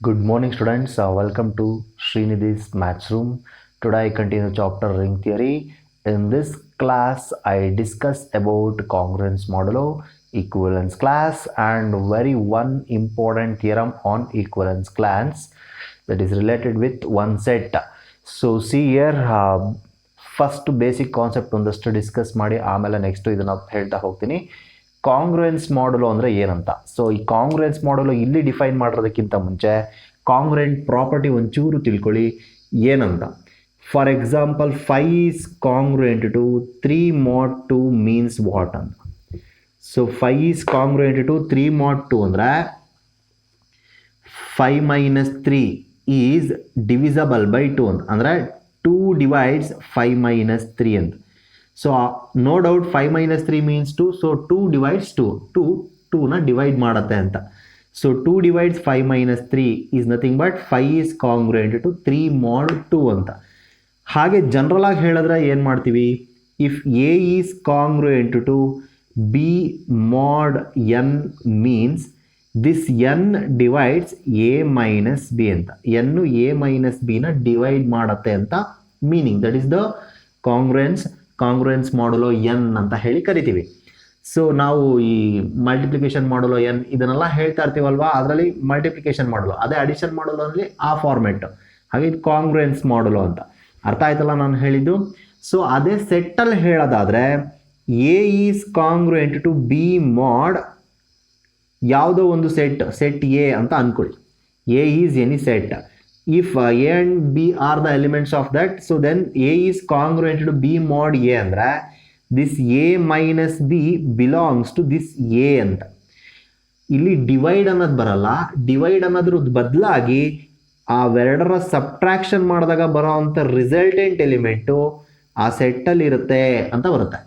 Good morning, students. Welcome to Srinidhi's Maths Room. Today I continue chapter ring theory. In this class, I discuss about congruence modulo, equivalence class, and very one important theorem on equivalence class that is related with one set. So see here, first basic concept ಒಂದಷ್ಟು discuss ಮಾಡಿ ಆಮೇಲೆ next ಇದನ್ನು ಹೇಳ್ತಾ ಹೋಗ್ತೀನಿ. ಕಾಂಗ್ರುಯೆನ್ಸ್ ಮಾಡಲು ಅಂದರೆ ಏನಂತ. So ಈ ಕಾಂಗ್ರುಯೆನ್ಸ್ ಮಾಡಲು ಇಲ್ಲಿ ಡಿಫೈನ್ ಮಾಡಿರೋದಕ್ಕಿಂತ ಮುಂಚೆ ಕಾಂಗ್ರುಯೆಂಟ್ ಪ್ರಾಪರ್ಟಿ ಒಂಚೂರು ತಿಳ್ಕೊಳ್ಳಿ ಏನಂತ. For example 5 is congruent to 3 mod 2 means what ಅಂತ. So 5 is congruent to 3 mod 2 ಅಂದರೆ 5 minus 3 ಈಸ್ ಡಿವಿಸಬಲ್ ಬೈ 2 ಅಂತ. ಅಂದರೆ 2 divides 5 minus 3 ಅಂತ. So no doubt 5 minus 3 means 2. So 2 divides 2ನ ಡಿವೈಡ್ ಮಾಡುತ್ತೆ ಅಂತ. So 2 divides 5 minus 3 is nothing but 5 is congruent to 3 mod 2 ಅಂತ. ಹಾಗೆ ಜನರಲ್ ಆಗಿ ಹೇಳಿದ್ರೆ ಏನು ಮಾಡ್ತೀವಿ, if a is congruent to b mod n means this n divides a minus b ಅಂತ. ಎನ್ನು ಎ ಮೈನಸ್ ಬಿನ ಡಿವೈಡ್ ಮಾಡುತ್ತೆ ಅಂತ meaning. That is the congruence modulo n ಅಂತ ಹೇಳಿ ಕರಿತೀವಿ. ಸೊ ನಾವು ಈ ಮಲ್ಟಿಪ್ಲಿಕೇಶನ್ ಮಾಡುಲೋ ಎನ್ ಇದನ್ನೆಲ್ಲ ಹೇಳ್ತಾ ಇರ್ತೀವಲ್ವಾ, ಅದರಲ್ಲಿ ಮಲ್ಟಿಪ್ಲಿಕೇಶನ್ ಮಾಡುಲೋ ಅದೇ ಅಡಿಷನ್ ಮಾಡುಲೋ ಅಂದರೆ ಆ ಫಾರ್ಮೆಟ್. ಹಾಗೆ ಇದು ಕಾಂಗ್ರುಯೆನ್ಸ್ ಮಾಡುಲೋ ಅಂತ. ಅರ್ಥ ಆಯ್ತಲ್ಲ ನಾನು ಹೇಳಿದ್ದು. ಸೊ ಅದೇ ಸೆಟ್ಟಲ್ಲಿ ಹೇಳೋದಾದರೆ A is congruent to B mod ಯಾವುದೋ ಒಂದು ಸೆಟ್ ಎ ಅಂತ ಅಂದ್ಕೊಳ್ಳಿ. A is any set. If A and B are the elements of that, so then A is congruent to B mod A ಅಂದರೆ this A minus B belongs to this A ಅಂತ. ಇಲ್ಲಿ divide ಅನ್ನೋದು ಬರಲ್ಲ. Divide ಅನ್ನೋದ್ರ ಬದಲಾಗಿ ಅವೆರಡರ subtraction ಮಾಡಿದಾಗ ಬರೋ ಅಂಥ ರಿಸಲ್ಟೆಂಟ್ ಎಲಿಮೆಂಟು ಆ ಸೆಟ್ಟಲ್ಲಿ ಇರುತ್ತೆ ಅಂತ ಬರುತ್ತೆ.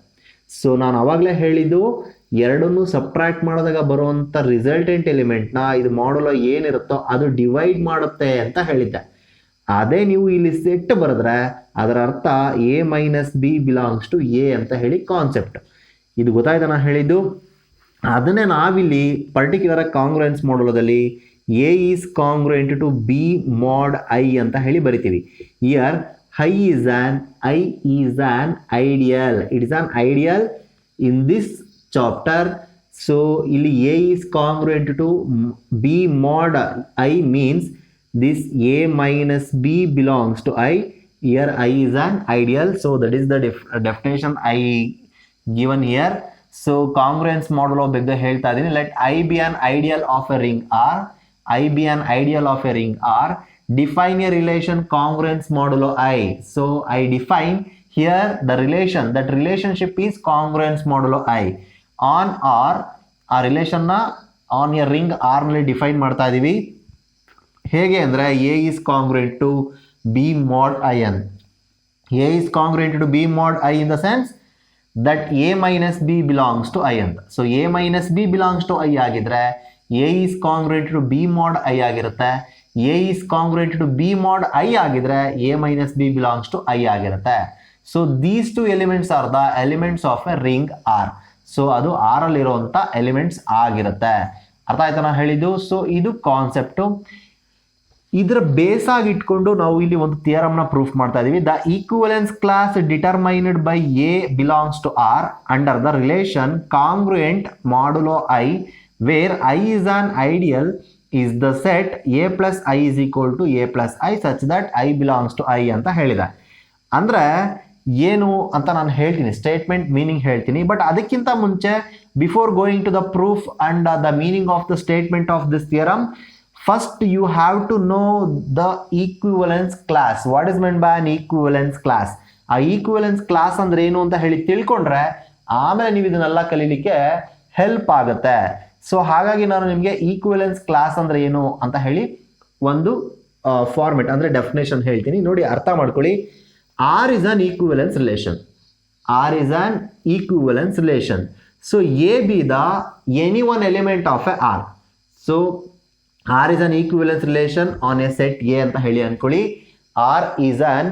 ಸೊ ನಾನು ಆವಾಗಲೇ ಹೇಳಿದ್ದು, ಎರಡನ್ನೂ ಸಬ್ಟ್ರಾಕ್ಟ್ ಮಾಡಿದಾಗ ಬರುವಂಥ ರಿಸಲ್ಟೆಂಟ್ ಎಲಿಮೆಂಟ್ನ ಇದು ಮಾಡುಲೋ ಏನಿರುತ್ತೋ ಅದು ಡಿವೈಡ್ ಮಾಡುತ್ತೆ ಅಂತ ಹೇಳಿದ್ದೆ. ಅದೇ ನೀವು ಇಲ್ಲಿ ಸೆಟ್ ಬರೆದ್ರೆ ಅದರ ಅರ್ಥ a minus B belongs to a ಅಂತ ಹೇಳಿ ಕಾನ್ಸೆಪ್ಟ್. ಇದು ಗೊತ್ತಾಯ್ತಾ ನಾನು ಹೇಳಿದ್ದು. ಅದನ್ನೇ ನಾವಿಲ್ಲಿ ಪರ್ಟಿಕ್ಯುಲರ್ ಕಾಂಗ್ರುಯೆನ್ಸ್ ಮಾಡುಲೋದಲ್ಲಿ a is congruent to B mod I ಅಂತ ಹೇಳಿ ಬರಿತೀವಿ. Here I is an ideal. It is an ideal in this chapter. So ಇಲ್ಲಿ a is congruent to B mod I means this a minus b belongs to I. Here I is an ideal, so that is the definition I given here. So congruence modulo begga ಹೇಳ್ತಾ ಇದೀನಿ. Let I be an ideal of a ring R. I be an ideal of a ring R. Define a relation congruence modulo I. So I define here the relation. That relationship is congruence modulo I. On R, ಆ relation ನ on a ring R ನಲ್ಲಿ define ಮಾಡ್ತಾ ಇದೀವಿ. ಹೇಗೆ ಅಂದರೆ a is congruent to B mod I n. A is congruent to B mod I in the sense that a minus B belongs to I ಅಂತ. So a minus B belongs to I ಆಗಿದ್ರೆ a is congruent to B mod I ಆಗಿರುತ್ತೆ. A is congruent to B mod I ಆಗಿದ್ರೆ a minus B belongs to I ಆಗಿರುತ್ತೆ. So these two elements are the elements of a ring R. So ಅದು ಆರಲ್ಲಿರುವಂಥ elements ಆಗಿರುತ್ತೆ. ಅರ್ಥ ಆಯ್ತಾ ನಾನು ಹೇಳಿದ್ದು. ಸೊ ಇದು ಕಾನ್ಸೆಪ್ಟು. ಇದರ ಬೇಸ್ ಆಗಿ ಇಟ್ಕೊಂಡು ನಾವು ಇಲ್ಲಿ ಒಂದು ಥಿಯರಮ್ನ ಪ್ರೂಫ್ ಮಾಡ್ತಾ ಇದೀವಿ. The equivalence class determined by a belongs to R under the relation congruent modulo I where I is an ideal is the set a plus I is equal to a plus I such that I belongs to I ಅಂತ ಹೇಳಿದೆ. ಅಂದರೆ ಏನು ಅಂತ ನಾನು ಹೇಳ್ತೀನಿ, statement meaning ಹೇಳ್ತೀನಿ. But ಅದಕ್ಕಿಂತ ಮುಂಚೆ before going to the proof and the meaning of the statement of this theorem, first you have to know the equivalence class. What is meant by an equivalence class? ಆ ಈಕ್ವಿವೆಲೆನ್ಸ್ class ಅಂದ್ರೆ ಏನು ಅಂತ ಹೇಳಿ ತಿಳ್ಕೊಂಡ್ರೆ ಆಮೇಲೆ ನೀವು ಇದನ್ನೆಲ್ಲ ಕಲೀಲಿಕ್ಕೆ ಹೆಲ್ಪ್ ಆಗುತ್ತೆ. ಸೊ ಹಾಗಾಗಿ ನಾನು ನಿಮಗೆ ಈಕ್ವಿವೆಲೆನ್ಸ್ ಕ್ಲಾಸ್ ಅಂದ್ರೆ ಏನು ಅಂತ ಹೇಳಿ ಒಂದು ಫಾರ್ಮೆಟ್ ಅಂದ್ರೆ ಡೆಫಿನೇಷನ್ ಹೇಳ್ತೀನಿ. ನೋಡಿ, ಅರ್ಥ ಮಾಡ್ಕೊಳ್ಳಿ. R is an equivalence relation. R is an equivalence relation. So a be the any one element of a R. So R is an equivalence relation on a set A ಅಂತ ಹೇಳಿ ಅನ್ಕೊಳ್ಳಿ. R is an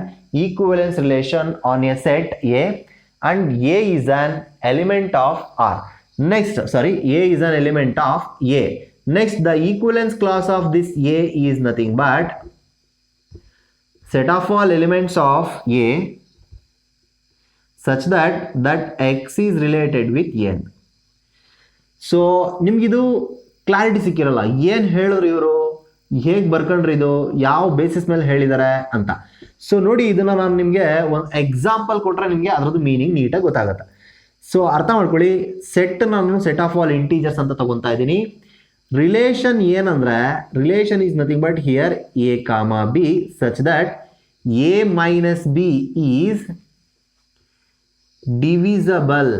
equivalence relation on a set A and A is an element of R. Next, A is an element of A. Next the equivalence class of this a is nothing but set of all elements of A such that X is related with N. So ನಿಮಗಿದು clarity ಸಿಕ್ಕಿರಲ್ಲ, ಏನು ಹೇಳಿದ್ರು ಇವರು, ಹೇಗೆ ಬರ್ಕೊಂಡ್ರಿ, ಇದು ಯಾವ basis ಮೇಲೆ ಹೇಳಿದ್ದಾರೆ ಅಂತ. ಸೊ ನೋಡಿ, ಇದನ್ನು ನಾನು ನಿಮಗೆ ಒಂದು ಎಕ್ಸಾಂಪಲ್ ಕೊಟ್ಟರೆ ನಿಮಗೆ ಅದರದ್ದು ಮೀನಿಂಗ್ ನೀಟಾಗಿ ಗೊತ್ತಾಗುತ್ತೆ. ಸೊ ಅರ್ಥ ಮಾಡ್ಕೊಳ್ಳಿ, ನಾನು ಸೆಟ್ ಆಫ್ ಆಲ್ ಇಂಟೀಜರ್ಸ್ ಅಂತ ತಗೊತಾ ಇದ್ದೀನಿ. ರಿಲೇಷನ್ ಏನಂದ್ರೆ, relation is nothing but here A comma B such that a minus b is divisible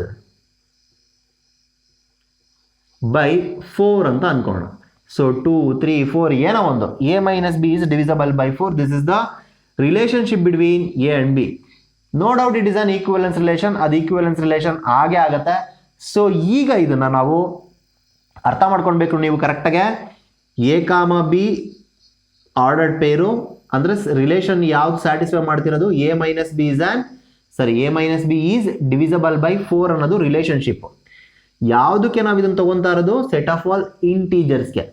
by 4 ಅಂತ ಅನ್ಕೋಣ. ಸೊ 2, 3, 4 ಏನೋ ಒಂದು a minus b is divisible by 4. This is the relationship between a and b. No doubt it is an equivalence relation. ಅದು equivalence relation ಆಗೇ ಆಗತ್ತೆ. So ಈಗ ಇದನ್ನ ನಾವು ಅರ್ಥ ಮಾಡ್ಕೊಳ್ಬೇಕು ನೀವು ಕರೆಕ್ಟಾಗೆ. a ಕಾಮಾ ಬಿ ಆರ್ಡರ್ಡ್ ಪೇರು ಅಂದ್ರೆ ರಿಲೇಷನ್ ಯಾವ್ದು ಸ್ಯಾಟಿಸ್ಫೈ ಮಾಡ್ತಿರೋದು, A minus B is divisible by 4 ಅನ್ನೋದು ರಿಲೇಷನ್ಶಿಪ್. ಯಾವುದಕ್ಕೆ ನಾವು ಇದನ್ನು ತಗೊಂತಾ ಇರೋದು, ಸೆಟ್ ಆಫ್ ಆಲ್ ಇಂಟೀಜರ್ಸ್ಗೆ.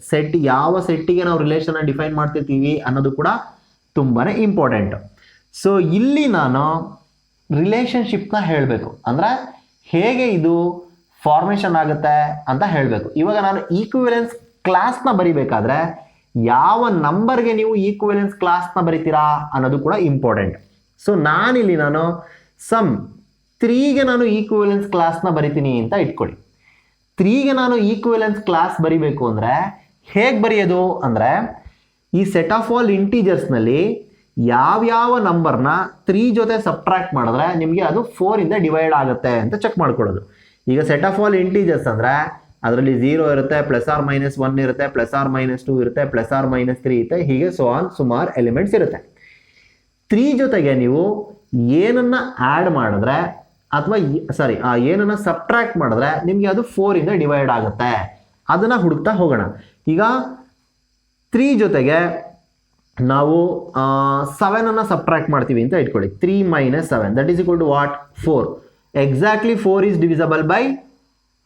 ಯಾವ ಸೆಟ್ಟಿಗೆ ನಾವು ರಿಲೇಷನ್ ಡಿಫೈನ್ ಮಾಡ್ತಿರ್ತೀವಿ ಅನ್ನೋದು ಕೂಡ ತುಂಬಾನೇ ಇಂಪಾರ್ಟೆಂಟ್. ಸೊ ಇಲ್ಲಿ ನಾನು ರಿಲೇಷನ್ಶಿಪ್ನ ಹೇಳಬೇಕು, ಅಂದ್ರೆ ಹೇಗೆ ಇದು ಫಾರ್ಮೇಷನ್ ಆಗುತ್ತೆ ಅಂತ ಹೇಳಬೇಕು. ಇವಾಗ ನಾನು ಈಕ್ವಿವೆಲೆನ್ಸ್ ಕ್ಲಾಸ್ನ ಬರಿಬೇಕಾದ್ರೆ ಯಾವ ನಂಬರ್ಗೆ ನೀವು ಈಕ್ವಿವೆಲೆನ್ಸ್ ಕ್ಲಾಸ್ನ ಬರಿತೀರಾ ಅನ್ನೋದು ಕೂಡ ಇಂಪಾರ್ಟೆಂಟ್. ಸೊ ನಾನಿಲ್ಲಿ ಸಮ್ 3ಗೆ ನಾನು ಈಕ್ವಿವೆಲೆನ್ಸ್ ಕ್ಲಾಸ್ನ ಬರಿತೀನಿ ಅಂತ ಇಟ್ಕೊಳ್ಳಿ. 3ಗೆ ನಾನು ಈಕ್ವಿವೆಲೆನ್ಸ್ ಕ್ಲಾಸ್ ಬರಿಬೇಕು ಅಂದರೆ ಹೇಗೆ ಬರೆಯೋದು ಅಂದರೆ, ಈ ಸೆಟ್ ಆಫ್ ಆಲ್ ಇಂಟೀಜರ್ಸ್ನಲ್ಲಿ ಯಾವ್ಯಾವ ನಂಬರ್ನ 3 ಜೊತೆ ಸಬ್ಟ್ರಾಕ್ಟ್ ಮಾಡಿದ್ರೆ ನಿಮಗೆ ಅದು 4ಇಂದ ಡಿವೈಡ್ ಆಗುತ್ತೆ ಅಂತ ಚೆಕ್ ಮಾಡ್ಕೊಳ್ಳೋದು. ಈಗ ಸೆಟ್ ಆಫ್ ಆಲ್ ಇಂಟೀಜರ್ಸ್ ಅಂದರೆ ಅದರಲ್ಲಿ 0 ಇರುತ್ತೆ, +or-1 ಇರುತ್ತೆ, +or-2 ಇರುತ್ತೆ, +or-3 ಇರುತ್ತೆ, ಹೀಗೆ ಸುಮಾರು ಎಲಿಮೆಂಟ್ಸ್ ಇರುತ್ತೆ. 3 ಜೊತೆಗೆ ನೀವು ಏನನ್ನ ಆ್ಯಡ್ ಮಾಡಿದ್ರೆ ಅಥವಾ ಏನನ್ನ ಸಬ್ಟ್ರಾಕ್ಟ್ ಮಾಡಿದ್ರೆ ನಿಮಗೆ ಅದು 4ಇಂದ ಡಿವೈಡ್ ಆಗುತ್ತೆ. ಅದನ್ನು ಹುಡುಕ್ತಾ ಹೋಗೋಣ. ಈಗ 3 ಜೊತೆಗೆ ನಾವು 7 ಸಬ್ಟ್ರಾಕ್ಟ್ ಮಾಡ್ತೀವಿ ಅಂತ ಇಟ್ಕೊಳ್ಳಿ. 3 - 7 that is equal to what, 4. Exactly 4 is divisible by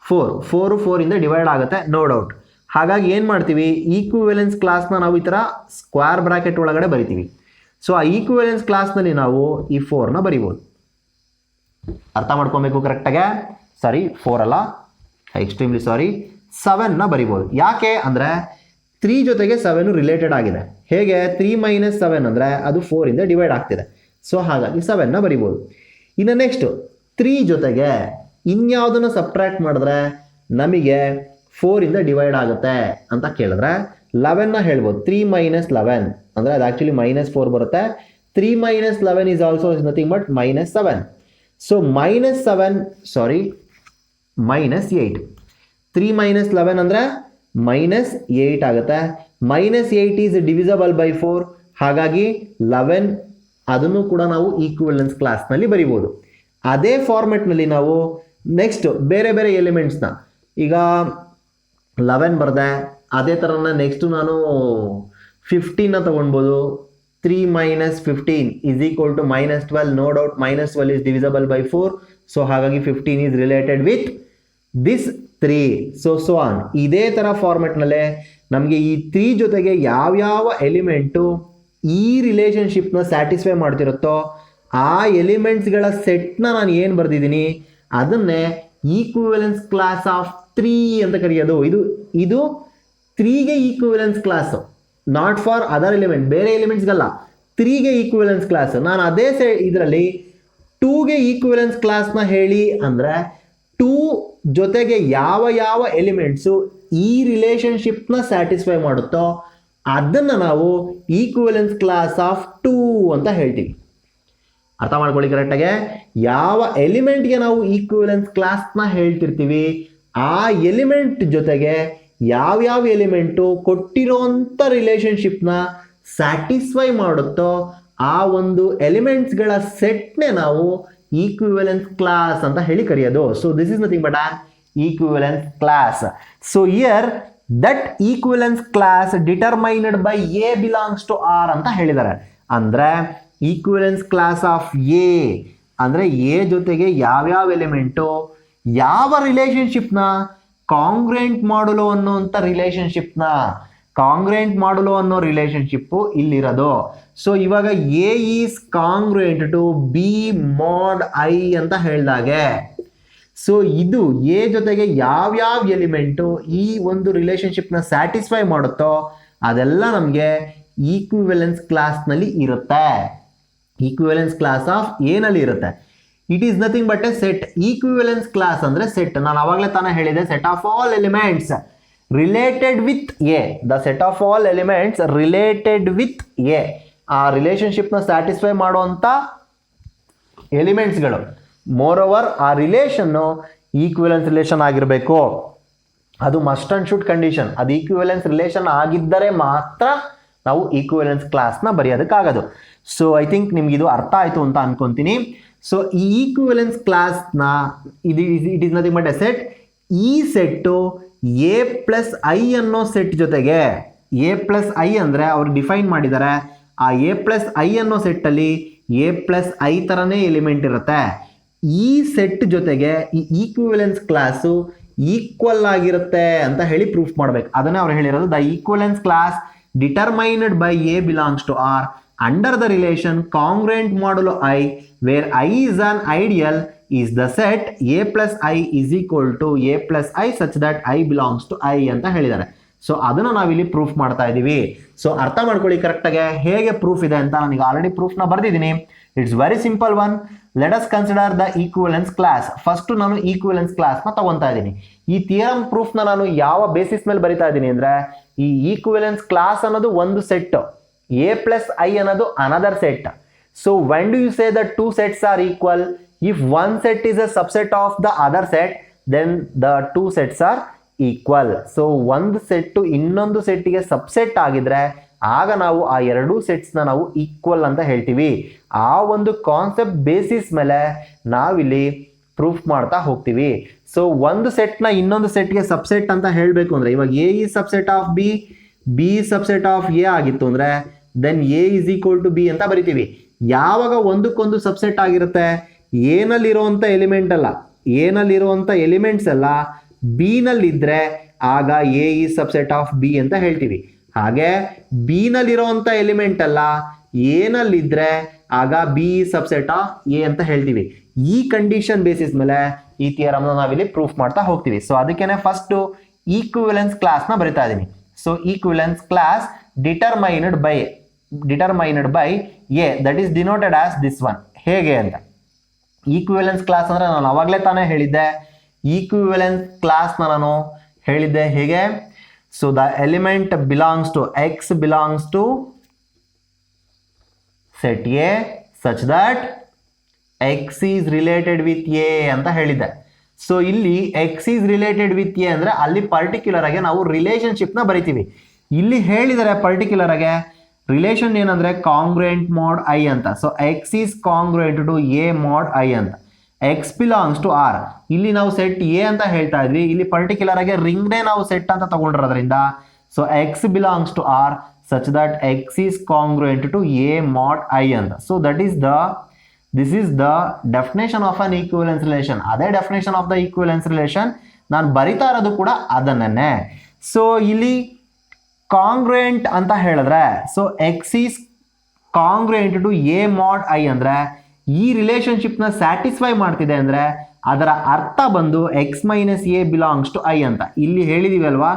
4 ಇಂದ ಡಿವೈಡ್ ಆಗುತ್ತೆ, ನೋ ಡೌಟ್. ಹಾಗಾಗಿ ಏನು ಮಾಡ್ತೀವಿ, ಈಕ್ವಿವೆಲೆನ್ಸ್ ಕ್ಲಾಸ್ನ ನಾವು ಈ ಥರ ಸ್ಕ್ವೇರ್ ಬ್ರಾಕೆಟ್ ಒಳಗಡೆ ಬರಿತೀವಿ. ಸೊ ಆ ಈಕ್ವಿವೆಲೆನ್ಸ್ ಕ್ಲಾಸ್ನಲ್ಲಿ ನಾವು ಈ 4ನ ಬರಿಬೋದು. ಅರ್ಥ ಮಾಡ್ಕೊಬೇಕು ಕರೆಕ್ಟಾಗೆ. 4 ಅಲ್ಲ, ಎಕ್ಸ್ಟ್ರೀಮ್ಲಿ 7ನ ಬರಿಬೋದು. ಯಾಕೆ ಅಂದರೆ 3 ಜೊತೆಗೆ 7 ರಿಲೇಟೆಡ್ ಆಗಿದೆ. ಹೇಗೆ, 3 - 7 ಅಂದರೆ ಅದು 4ಇಂದ ಡಿವೈಡ್ ಆಗ್ತಿದೆ. ಸೊ ಹಾಗಾಗಿ 7ನ ಬರಿಬೋದು. ಇನ್ನು ನೆಕ್ಸ್ಟ್ 3 ಜೊತೆಗೆ ಇನ್ಯಾವುದನ್ನು ಸಬ್ಟ್ರಾಕ್ಟ್ ಮಾಡಿದ್ರೆ ನಮಗೆ 4ಇಂದ ಡಿವೈಡ್ ಆಗುತ್ತೆ ಅಂತ ಕೇಳಿದ್ರೆ 11ನ ಹೇಳ್ಬೋದು. 3 - 11 ಅಂದರೆ ಅದು ಆ್ಯಕ್ಚುಲಿ -4 ಬರುತ್ತೆ. 3 - 11 is also is nothing but -7. So -8. 3 - 11 ಅಂದರೆ -8 ಆಗುತ್ತೆ. -8 ಈಸ್ ಡಿವಿಸಬಲ್ ಬೈ 4. ಹಾಗಾಗಿ 11 ಅದನ್ನು ಕೂಡ ನಾವು ಈಕ್ವಿವೆಲೆನ್ಸ್ ಕ್ಲಾಸ್ನಲ್ಲಿ ಬರಿಬೋದು. ಅದೇ ಫಾರ್ಮೆಟ್ನಲ್ಲಿ ನಾವು ನೆಕ್ಸ್ಟ್ ಬೇರೆ ಬೇರೆ ಎಲಿಮೆಂಟ್ಸ್ನ, ಈಗ 11 ಬರೆದೆ, ಅದೇ ಥರನ ನೆಕ್ಸ್ಟು ನಾನು 15ನ ತೊಗೊಳ್ಬೋದು. 3 - 15 is equal to -12. No doubt -12 is divisible by 4. So ಹಾಗಾಗಿ 15 is related with this 3. So on. ಇದೇ ಥರ ಫಾರ್ಮೆಟ್ನಲ್ಲೇ ನಮಗೆ ಈ 3 ಜೊತೆಗೆ ಯಾವ್ಯಾವ ಎಲಿಮೆಂಟು ಈ ರಿಲೇಷನ್ಶಿಪ್ನ ಸ್ಯಾಟಿಸ್ಫೈ ಮಾಡ್ತಿರುತ್ತೋ ಆ ಎಲಿಮೆಂಟ್ಸ್ಗಳ ಸೆಟ್ನ ನಾನು ಏನು ಬರೆದಿದ್ದೀನಿ ಅದನ್ನೇ ಈಕ್ವಿವೆಲೆನ್ಸ್ ಕ್ಲಾಸ್ ಆಫ್ 3 ಅಂತ ಕರೆಯೋದು. ಇದು 3ಗೆ equivalence class, not for other element, ಬೇರೆ ಎಲಿಮೆಂಟ್ಸ್ಗಲ್ಲ, 3ಗೆ ಈಕ್ವಿವೆಲೆನ್ಸ್ ಕ್ಲಾಸ್. ನಾನು ಅದೇ ಇದರಲ್ಲಿ 2ಗೆ ಈಕ್ವಿವೆಲೆನ್ಸ್ ಕ್ಲಾಸ್ನ ಹೇಳಿ ಅಂದರೆ 2 ಜೊತೆಗೆ ಯಾವ ಎಲಿಮೆಂಟ್ಸು ಈ ರಿಲೇಷನ್ಶಿಪ್ನ ಸ್ಯಾಟಿಸ್ಫೈ ಮಾಡುತ್ತೋ ಅದನ್ನು ನಾವು ಈಕ್ವಿವೆಲೆನ್ಸ್ ಕ್ಲಾಸ್ ಆಫ್ 2 ಅಂತ ಹೇಳ್ತೀವಿ. ಅರ್ಥ ಮಾಡ್ಕೊಳ್ಳಿ ಕರೆಕ್ಟಾಗೆ. ಯಾವ ಎಲಿಮೆಂಟ್ಗೆ ನಾವು ಈಕ್ವಿವೆಲೆನ್ಸ್ ಕ್ಲಾಸ್ನ ಹೇಳ್ತಿರ್ತೀವಿ ಆ ಎಲಿಮೆಂಟ್ ಜೊತೆಗೆ ಯಾವ್ಯಾವ ಎಲಿಮೆಂಟು ಕೊಟ್ಟಿರೋಂಥ ರಿಲೇಷನ್ಶಿಪ್ನ ಸ್ಯಾಟಿಸ್ಫೈ ಮಾಡುತ್ತೋ ಆ ಒಂದು ಎಲಿಮೆಂಟ್ಸ್ಗಳ ಸೆಟ್ನೇ ನಾವು ಈಕ್ವಿವೆಲೆನ್ಸ್ ಕ್ಲಾಸ್ ಅಂತ ಹೇಳಿ ಕರೆಯೋದು. So this is nothing but an equivalence class. So here that equivalence class determined by a belongs to R ಅಂತ ಹೇಳಿದ್ದಾರೆ. ಅಂದರೆ ಈಕ್ವಿವೆಲೆನ್ಸ್ ಕ್ಲಾಸ್ ಆಫ್ ಎ ಅಂದರೆ ಎ ಜೊತೆಗೆ ಯಾವ್ಯಾವ ಎಲಿಮೆಂಟು ಯಾವ ರಿಲೇಷನ್ಶಿಪ್ನ ಕಾಂಗ್ರೆಂಟ್ ಮಾಡುಲೋ ಅನ್ನುವಂಥ ರಿಲೇಶನ್ಶಿಪ್ನ ಕಾಂಗ್ರೆಂಟ್ ಮಾಡುಲೋ ಅನ್ನೋ ರಿಲೇಶನ್ಶಿಪ್ಪು ಇಲ್ಲಿರೋದು. ಸೊ ಇವಾಗ A is congruent to B mod I ಅಂತ ಹೇಳಿದಾಗೆ, ಸೊ ಇದು ಎ ಜೊತೆಗೆ ಯಾವ್ಯಾವ ಎಲಿಮೆಂಟು ಈ ಒಂದು ರಿಲೇಶನ್ಶಿಪ್ನ ಸ್ಯಾಟಿಸ್ಫೈ ಮಾಡುತ್ತೋ ಅದೆಲ್ಲ ನಮಗೆ ಈಕ್ವಿವೆಲೆನ್ಸ್ ಕ್ಲಾಸ್ನಲ್ಲಿ ಇರುತ್ತೆ. ಈಕ್ವಿವೆಲೆನ್ಸ್ ಕ್ಲಾಸ್ ಆಫ್ ಎನಲ್ಲಿ ಇರುತ್ತೆ. It is nothing but a set. Equivalence class ಅಂದರೆ ಸೆಟ್. ನಾನು ಆವಾಗಲೇ ತಾನೇ ಹೇಳಿದೆ, set of all elements related with a. The set of all elements related with a. ಆ ರಿಲೇಶನ್ಶಿಪ್ನ ಸ್ಯಾಟಿಸ್ಫೈ ಮಾಡುವಂಥ ಎಲಿಮೆಂಟ್ಸ್ಗಳು. ಮೋರ್ ಓವರ್ ಆ ರಿಲೇಷನ್ನು ಈಕ್ವಿವೆಲೆನ್ಸ್ ರಿಲೇಷನ್ ಆಗಿರಬೇಕು. ಅದು ಮಸ್ಟ್ ಅಂಡ್ ಶುಡ್ ಕಂಡೀಷನ್. ಅದು ಈಕ್ವಿವೆಲೆನ್ಸ್ ರಿಲೇಷನ್ ಆಗಿದ್ದರೆ ಮಾತ್ರ ನಾವು ಈಕ್ವಿವೆಲೆನ್ಸ್ ಕ್ಲಾಸ್ನ ಬರೆಯೋದಕ್ಕಾಗೋದು. ಸೊ ಐ ಥಿಂಕ್ ನಿಮ್ಗೆ ಇದು ಅರ್ಥ ಆಯಿತು ಅಂತ ಅನ್ಕೊಂತೀನಿ. ಸೊ ಈ ಈಕ್ವಿವೆಲೆನ್ಸ್ ಕ್ಲಾಸ್ನ it is nothing but a set. ಈ ಸೆಟ್ಟು ಎ ಪ್ಲಸ್ ಐ ಅನ್ನೋ ಸೆಟ್ ಜೊತೆಗೆ, ಎ ಪ್ಲಸ್ ಐ ಅಂದರೆ ಅವ್ರು ಡಿಫೈನ್ ಮಾಡಿದ್ದಾರೆ, ಆ ಎ ಪ್ಲಸ್ ಐ ಅನ್ನೋ ಸೆಟ್ಟಲ್ಲಿ ಎ ಪ್ಲಸ್ ಐ ಥರನೇ ಎಲಿಮೆಂಟ್ ಇರುತ್ತೆ. ಈ ಸೆಟ್ ಜೊತೆಗೆ ಈ ಈಕ್ವಿವೆಲೆನ್ಸ್ ಕ್ಲಾಸು ಈಕ್ವಲ್ ಆಗಿರುತ್ತೆ ಅಂತ ಹೇಳಿ ಪ್ರೂಫ್ ಮಾಡಬೇಕು. ಅದನ್ನೇ ಅವ್ರು ಹೇಳಿರೋದು, the equivalence class determined by a belongs to R under the relation congruent modulo I, where I is an ideal, is the set a plus I is equal to a plus I such that I belongs to I ಅಂತ ಹೇಳಿದ್ದಾರೆ. So ಅದನ್ನು ನಾವಿಲ್ಲಿ proof ಮಾಡ್ತಾ ಇದ್ದೀವಿ. So ಅರ್ಥ ಮಾಡ್ಕೊಳ್ಳಿ ಕರೆಕ್ಟಾಗಿ ಹೇಗೆ ಪ್ರೂಫ್ ಇದೆ ಅಂತ. ನನಗೆ ಆಲ್ರೆಡಿ ಪ್ರೂಫ್ನ ಬರ್ದಿದ್ದೀನಿ. It's very simple one. Let us consider the equivalence class. First ನಾನು ಈಕ್ವಿವೆಲೆನ್ಸ್ ಕ್ಲಾಸ್ನ ತಗೊತಾ ಇದ್ದೀನಿ. ಈ ಥಿಯರಮ್ ಪ್ರೂಫ್ನ ನಾನು ಯಾವ ಬೇಸಿಸ್ ಮೇಲೆ ಬರಿತಾ ಇದ್ದೀನಿ ಅಂದರೆ, ಈ ಈಕ್ವಿವೆಲೆನ್ಸ್ ಕ್ಲಾಸ್ ಅನ್ನೋದು ಒಂದು set, a plus I another another set. So when do you say that two sets are equal? If one set is a subset of the other set, then the two sets are equal. So ಒಂದು set ಇನ್ನೊಂದು ಸೆಟ್ಟಿಗೆ subset ಆಗಿದ್ರೆ ಆಗ ನಾವು ಆ ಎರಡೂ ಸೆಟ್ಸ್ನ ನಾವು equal ಅಂತ ಹೇಳ್ತೀವಿ. ಆ ಒಂದು ಕಾನ್ಸೆಪ್ಟ್ ಬೇಸಿಸ್ ಮೇಲೆ ನಾವಿಲ್ಲಿ ಪ್ರೂಫ್ ಮಾಡ್ತಾ ಹೋಗ್ತೀವಿ. ಸೊ ಒಂದು ಸೆಟ್ನ ಇನ್ನೊಂದು ಸೆಟ್ಗೆ ಸಬ್ಸೆಟ್ ಅಂತ ಹೇಳಬೇಕು ಅಂದರೆ, ಇವಾಗ ಎ ಈ subset of B, B subset of A ಆಗಿತ್ತು ಅಂದರೆ then A is equal to B ಅಂತ ಬರಿತೀವಿ. ಯಾವಾಗ ಒಂದಕ್ಕೊಂದು ಸಬ್ಸೆಟ್ ಆಗಿರುತ್ತೆ, ಏನಲ್ಲಿರುವಂಥ ಎಲಿಮೆಂಟ್ ಅಲ್ಲ, ಏನಲ್ಲಿರುವಂಥ ಎಲಿಮೆಂಟ್ಸ್ ಎಲ್ಲ ಬಿನಲ್ಲಿದ್ದರೆ ಆಗ A is subset of B ಅಂತ ಹೇಳ್ತೀವಿ. ಹಾಗೆ ಬಿನಲ್ಲಿರುವಂಥ ಎಲಿಮೆಂಟ್ ಅಲ್ಲ ಏನಲ್ಲಿದ್ದರೆ ಆಗ B is subset of A ಅಂತ ಹೇಳ್ತೀವಿ. ಈ ಕಂಡೀಷನ್ ಬೇಸಿಸ್ ಮೇಲೆ ಈ ಥಿಯರಮ್ನ ನಾವಿಲ್ಲಿ ಪ್ರೂಫ್ ಮಾಡ್ತಾ ಹೋಗ್ತೀವಿ. ಸೊ ಅದಕ್ಕೇನೆ ಫಸ್ಟು ಈಕ್ವಿವೆಲೆನ್ಸ್ ಕ್ಲಾಸ್ನ ಬರಿತಾ ಇದ್ದೀನಿ. So equivalence class determined by a, that is denoted as this one. ಹೇಗೆ ಅಂತ, ಈಕ್ವಿವೆಲೆನ್ಸ್ ಕ್ಲಾಸ್ ಅಂದರೆ ನಾನು ಅವಾಗಲೇ ತಾನೇ ಹೇಳಿದ್ದೆ, ಈಕ್ವಿವೆಲೆನ್ಸ್ ಕ್ಲಾಸ್ನ ನಾನು ಹೇಳಿದ್ದೆ ಹೇಗೆ. So the element belongs to X belongs to set A such that X is related with A ಅಂತ ಹೇಳಿದ್ದೆ. ಸೊ ಇಲ್ಲಿ X is related with A ಅಂದರೆ ಅಲ್ಲಿ ಪರ್ಟಿಕ್ಯುಲರ್ ಆಗಿ ನಾವು ರಿಲೇಶನ್ಶಿಪ್ನ ಬರಿತೀವಿ. ಇಲ್ಲಿ ಹೇಳಿದರೆ ಪರ್ಟಿಕ್ಯುಲರ್ ಆಗಿ ರಿಲೇಷನ್ ಏನಂದರೆ ಕಾಂಗ್ರೆಂಟ್ ಮಾಡ್ ಐ ಅಂತ. So X is congruent to A mod I ಅಂತ. X belongs to R. ಇಲ್ಲಿ ನಾವು ಸೆಟ್ ಎ ಅಂತ ಹೇಳ್ತಾ ಇದ್ವಿ, ಇಲ್ಲಿ ಪರ್ಟಿಕ್ಯುಲರ್ ಆಗಿ ರಿಂಗ್ನೇ ನಾವು ಸೆಟ್ ಅಂತ ತಗೊಂಡಿರೋದ್ರಿಂದ so x belongs to R such that X is congruent to A mod I ಅಂತ. So this is the definition of an equivalence relation. ಅದೇ definition of the equivalence relation ನಾನು ಬರಿತಾ ಇರೋದು ಕೂಡ ಅದನ್ನೇ. ಸೊ ಇಲ್ಲಿ ಕಾಂಗ್ರೆಂಟ್ ಅಂತ ಹೇಳಿದ್ರೆ, so X is congruent to A mod I ಅಂದರೆ ಈ ರಿಲೇಶನ್ಶಿಪ್ನ ಸ್ಯಾಟಿಸ್ಫೈ ಮಾಡ್ತಿದೆ ಅಂದರೆ ಅದರ ಅರ್ಥ ಬಂದು x minus A belongs to I ಅಂತ. ಇಲ್ಲಿ ಹೇಳಿದೀವಿ ಅಲ್ವಾ,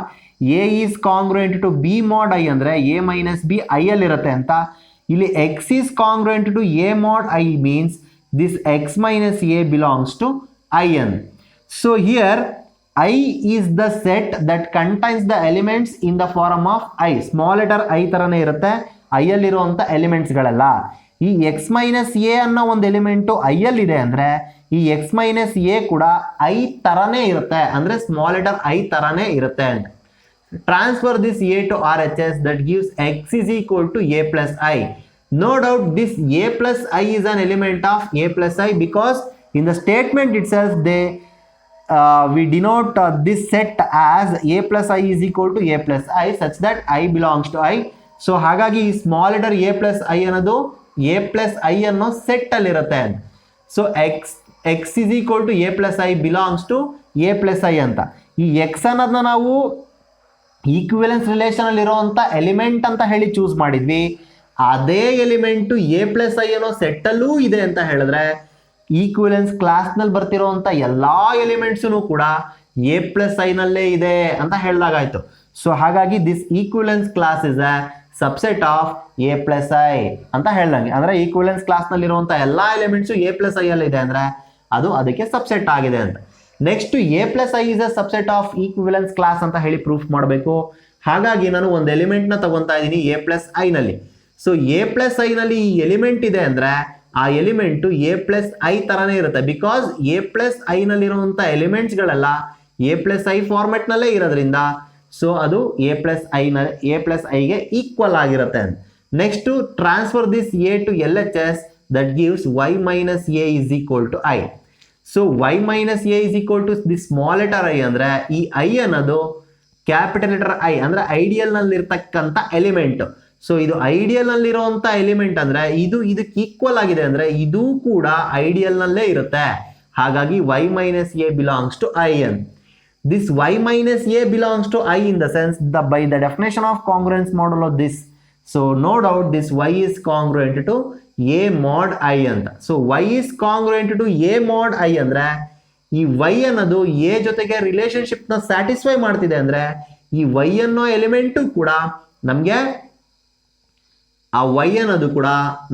a is congruent to B mod I ಅಂದರೆ ಎ ಮೈನಸ್ ಬಿ ಐ ಅಲ್ಲಿರುತ್ತೆ ಅಂತ. ಇಲ್ಲಿ X is congruent to A mod I means this x minus A belongs to I ಅಂತ. So here I is the set that contains the elements in the form of I. Small letter I ಥರನೇ ಇರುತ್ತೆ I ಅಲ್ಲಿರುವಂಥ ಎಲಿಮೆಂಟ್ಸ್ಗಳೆಲ್ಲ. ಈ X minus A ಅನ್ನೋ ಒಂದು element I ಅಲ್ಲಿದೆ ಅಂದರೆ ಈ ಎಕ್ಸ್ ಮೈನಸ್ ಎ ಕೂಡ ಐ ಥರನೇ ಇರುತ್ತೆ, ಅಂದರೆ ಸ್ಮಾಲ್ ಲೆಟರ್ ಐ ಥರನೇ ಇರುತ್ತೆ ಅಂತ. Transfer this A to R H S that gives X is equal to A plus I. No doubt this A plus I is an element of a plus I because in the statement itself we denote this set as a plus I is equal to a plus I such that I belongs to I. So ಹಾಗಾಗಿ ಈ small letter a plus I ಅನ್ನೋದು a plus I ಅನ್ನೋ set ಅಲ್ಲಿ ಇರುತ್ತೆ. So x is equal to a plus I belongs to a plus I ಅಂತ. ಈ X ಅನ್ನೋದನ್ನ ನಾವು ಈಕ್ವಿವೆಲೆನ್ಸ್ ರಿಲೇಷನಲ್ಲಿ ಇರೋವಂಥ ಎಲಿಮೆಂಟ್ ಅಂತ ಹೇಳಿ ಚೂಸ್ ಮಾಡಿದ್ವಿ. ಅದೇ ಎಲಿಮೆಂಟು ಎ ಪ್ಲಸ್ ಐ ಅನ್ನೋ ಸೆಟ್ಟಲ್ಲೂ ಇದೆ ಅಂತ ಹೇಳಿದ್ರೆ ಈಕ್ವಿವೆಲೆನ್ಸ್ ಕ್ಲಾಸ್ನಲ್ಲಿ ಬರ್ತಿರೋವಂಥ ಎಲ್ಲ ಎಲಿಮೆಂಟ್ಸೂ ಕೂಡ ಎ ಪ್ಲಸ್ ಐನಲ್ಲೇ ಇದೆ ಅಂತ ಹೇಳಿದಾಗಾಯ್ತು. ಸೊ ಹಾಗಾಗಿ this equivalence class is a subset of a plus I ಅಂತ ಹೇಳ್ದಂಗೆ. ಅಂದರೆ ಈಕ್ವಿವೆಲೆನ್ಸ್ ಕ್ಲಾಸ್ನಲ್ಲಿರುವಂಥ ಎಲ್ಲ ಎಲಿಮೆಂಟ್ಸು ಎ ಪ್ಲಸ್ ಐ ಅಲ್ಲಿ ಇದೆ ಅಂದರೆ ಅದು ಅದಕ್ಕೆ ಸಬ್ಸೆಟ್ ಆಗಿದೆ ಅಂತ. Next a plus I is a subset of equivalence class ಅಂತ ಹೇಳಿ ಪ್ರೂಫ್ ಮಾಡಬೇಕು. ಹಾಗಾಗಿ ನಾನು ಒಂದು ಎಲಿಮೆಂಟ್ನ ತಗೊತಾ ಇದ್ದೀನಿ ಎ ಪ್ಲಸ್ ಐನಲ್ಲಿ. ಸೊ ಎ ಪ್ಲಸ್ ಐನಲ್ಲಿ ಈ ಎಲಿಮೆಂಟ್ ಇದೆ ಅಂದರೆ ಆ ಎಲಿಮೆಂಟು ಎ ಪ್ಲಸ್ ಐ ಥರನೇ ಇರುತ್ತೆ. ಬಿಕಾಸ್ ಎ ಪ್ಲಸ್ ಐನಲ್ಲಿರುವಂಥ ಎಲಿಮೆಂಟ್ಸ್ಗಳೆಲ್ಲ ಎ ಪ್ಲಸ್ ಐ ಫಾರ್ಮೆಟ್ನಲ್ಲೇ ಇರೋದ್ರಿಂದ ಸೊ ಅದು ಎ ಪ್ಲಸ್ ಐಗೆ ಈಕ್ವಲ್ ಆಗಿರುತ್ತೆ ಅಂತ. Next transfer this A to L H S that gives y minus a is equal to I. So y minus a is equal to the small letter i ಅಂದರೆ ಈ I ಅನ್ನೋದು capital letter i ಅಂದರೆ ಐಡಿಯಲ್ನಲ್ಲಿರ್ತಕ್ಕಂಥ element. So ಇದು ಐಡಿಯಲ್ನಲ್ಲಿರುವಂಥ element ಅಂದರೆ ಇದು ಇದಕ್ಕೆ equal ಆಗಿದೆ ಅಂದರೆ ಇದು ಕೂಡ ಐಡಿಯಲ್ನಲ್ಲೇ ಇರುತ್ತೆ. ಹಾಗಾಗಿ Y minus A belongs to I ಅಂತ. This y minus a belongs to I in the sense by the definition of congruence model of this. So no doubt this y is congruent to a mod I ಅಂತ. So y is congruent to a mod I ಅಂದರೆ ಈ y ಅನ್ನೋದು a ಜೊತೆಗೆ ರಿಲೇಶನ್ಶಿಪ್ನ satisfy ಮಾಡ್ತಿದೆ ಅಂದರೆ ಈ y ಅನ್ನೋ element ಕೂಡ ನಮಗೆ ಆ y ಅನ್ನೋದು ಕೂಡ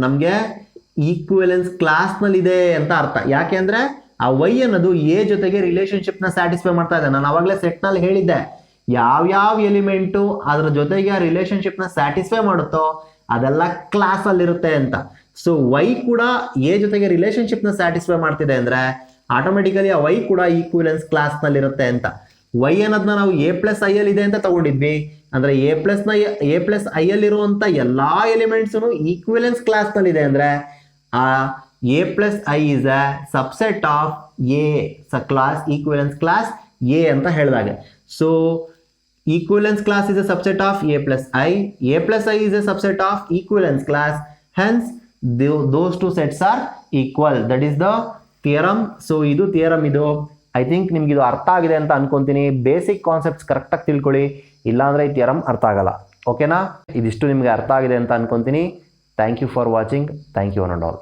ನಮಗೆ ಈಕ್ವಿವೆಲೆನ್ಸ್ ಕ್ಲಾಸ್ನಲ್ಲಿದೆ ಅಂತ ಅರ್ಥ. ಯಾಕೆ ಅಂದರೆ ಆ ವೈ ಅನ್ನೋದು ಎ ಜೊತೆಗೆ ರಿಲೇಶನ್ಶಿಪ್ನ ಸ್ಯಾಟಿಸ್ಫೈ ಮಾಡ್ತಾ ಇದೆ. ನಾನು ಅವಾಗಲೇ ಸೆಟ್ನಲ್ಲಿ ಹೇಳಿದ್ದೆ ಯಾವ್ಯಾವ ಎಲಿಮೆಂಟು ಅದರ ಜೊತೆಗೆ ಆ ರಿಲೇಶನ್ಶಿಪ್ನ ಸ್ಯಾಟಿಸ್ಫೈ ಮಾಡುತ್ತೋ ಅದೆಲ್ಲ ಕ್ಲಾಸಲ್ಲಿರುತ್ತೆ ಅಂತ. ಸೊ ವೈ ಕೂಡ ಎ ಜೊತೆಗೆ ರಿಲೇಶನ್ಶಿಪ್ನ ಸ್ಯಾಟಿಸ್ಫೈ ಮಾಡ್ತಿದೆ ಅಂದರೆ ಆಟೋಮೆಟಿಕಲಿ ಆ ವೈ ಕೂಡ ಈಕ್ವಿವೆಲೆನ್ಸ್ ಕ್ಲಾಸ್ನಲ್ಲಿರುತ್ತೆ ಅಂತ. ವೈ ಅನ್ನೋದನ್ನ ನಾವು ಎ ಪ್ಲಸ್ ಐ ಅಲ್ಲಿ ಇದೆ ಅಂತ ತಗೊಂಡಿದ್ವಿ ಅಂದರೆ ಎ ಪ್ಲಸ್ ಐ ಅಲ್ಲಿರುವಂಥ ಎಲ್ಲ ಎಲಿಮೆಂಟ್ಸು ಈಕ್ವಿವೆಲೆನ್ಸ್ ಕ್ಲಾಸ್ನಲ್ಲಿದೆ ಅಂದರೆ ಆ a plus i is a subset of a class equivalence class a ಅಂತ ಹೇಳಿದಾಗ. So equivalence class is a subset of a plus I is a subset of equivalence class, hence those two sets are equal. That is the theorem. So ಇದು theorem. ಇದು I think ನಿಮ್ಗೆ ಇದು ಅರ್ಥ ಆಗಿದೆ ಅಂತ ಅನ್ಕೊಂತೀನಿ. ಬೇಸಿಕ್ ಕಾನ್ಸೆಪ್ಟ್ಸ್ ಕರೆಕ್ಟಾಗಿ ತಿಳ್ಕೊಳ್ಳಿ, ಇಲ್ಲಾಂದರೆ ಈ ಥಿಯರಮ್ ಅರ್ಥ ಆಗಲ್ಲ. ಓಕೆನಾ? ಇದಿಷ್ಟು ನಿಮಗೆ ಅರ್ಥ ಆಗಿದೆ ಅಂತ ಅನ್ಕೊಂತೀನಿ. Thank you for watching. Thank you one and all.